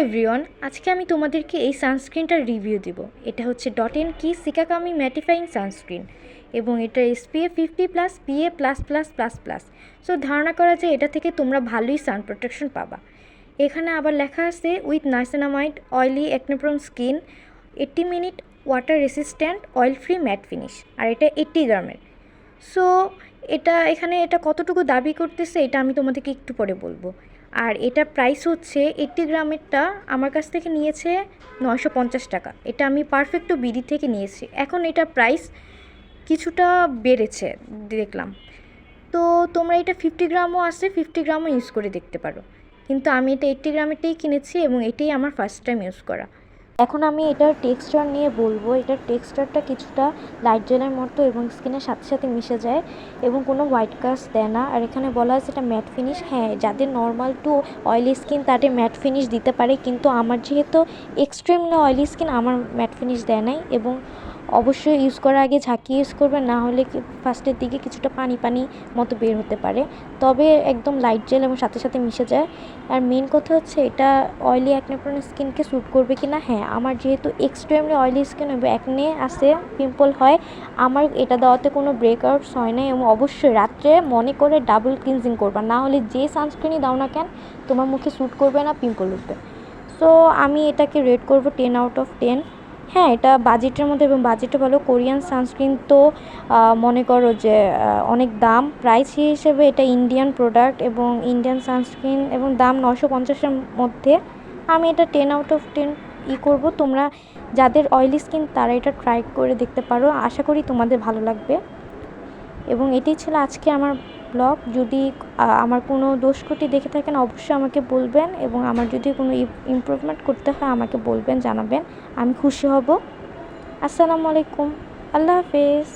Everyone, আজকে আমি তোমাদেরকে এই সানস্ক্রিনটার রিভিউ দিব। এটা হচ্ছে ডট কি সিকাকামি ম্যাটিফাইং সানস্ক্রিন এবং এটা SPF 50+ PA++++। সো ধারণা করা যায় এটা থেকে তোমরা ভালোই সান প্রোটেকশন পাবা। এখানে আবার লেখা আছে with niacinamide oily acne prone skin 80 minute water resistant oil free matte finish, আর এটা 80 গ্রামের। সো এটা কতটুকু দাবি করতেছে এটা আমি তোমাদেরকে একটু পরে বলবো। আর এটার প্রাইস হচ্ছে 80 গ্রামেরটা আমার কাছ থেকে নিয়েছে 950 টাকা। এটা আমি পারফেক্টো বিডি থেকে নিয়েছি। এখন এটার প্রাইস কিছুটা বেড়েছে দেখলাম। তো তোমরা এটা 50 গ্রামও আছে, 50 গ্রামও ইউজ করে দেখতে পারো, কিন্তু আমি এটা 80 গ্রামেরটাই কিনেছি এবং এটাই আমার ফার্স্ট টাইম ইউজ করা। এখন আমি এটার টেক্সচার নিয়ে বলবো। এটার টেক্সচারটা কিছুটা লাইট জেলের মতো এবং স্কিনের সাথে সাথে মিশে যায় এবং কোনো হোয়াইট কাস্ট দেয় না। আর এখানে বলা আছে এটা ম্যাট ফিনিশ। হ্যাঁ, যাদের নর্মাল টু অয়েলি স্কিন তাদের ম্যাট ফিনিশ দিতে পারে, কিন্তু আমার যেহেতু এক্সট্রিমলি অয়েলি স্কিন আমার ম্যাট ফিনিশ দেয় নাই। এবং অবশ্যই ইউজ করার আগে ঝাঁকিয়ে ইউজ করবেন, না হলে ফার্স্টের দিকে কিছুটা পানি পানি মতো বের হতে পারে। তবে একদম লাইট জেল এবং সাথে সাথে মিশে যায়। আর মেন কথা হচ্ছে এটা অয়েলি অ্যাকনে-প্রোন স্কিনকে স্যুট করবে কি না। হ্যাঁ, আমার যেহেতু এক্সট্রিমলি অয়েলি স্কিন এবং অ্যাকনে আছে, পিম্পল হয়, আমার এটা দেওয়াতে কোনো ব্রেকআউটস হয় না। এবং অবশ্যই রাত্রে মনে করে ডাবল ক্লিনজিং করবা, না হলে যে সানস্ক্রিনই দাও না কেন তোমার মুখে স্যুট করবে না, পিম্পল উঠবে। সো আমি এটাকে রেট করব 10/10। হ্যাঁ, এটা বাজেটের মধ্যে এবং বাজেটও ভালো। কোরিয়ান সানস্ক্রিন তো মনে করো যে অনেক দাম, প্রাইস হিসেবে এটা ইন্ডিয়ান প্রোডাক্ট এবং ইন্ডিয়ান সানস্ক্রিন এবং দাম 950-এর মধ্যে। আমি এটা 10/10 করব। তোমরা যাদের অয়েলি স্কিন তারা এটা ট্রাই করে দেখতে পারো, আশা করি তোমাদের ভালো লাগবে। এবং এটাই ছিল আজকে আমার ব্লগ। যদি আমার কোনো দোষ ত্রুটি দেখে থাকেন অবশ্যই আমাকে বলবেন, এবং আমার যদি কোনো ইমপ্রুভমেন্ট করতে হয় আমাকে বলবেন, জানাবেন, আমি খুশি হব। আসসালামু আলাইকুম, আল্লাহ হাফেজ।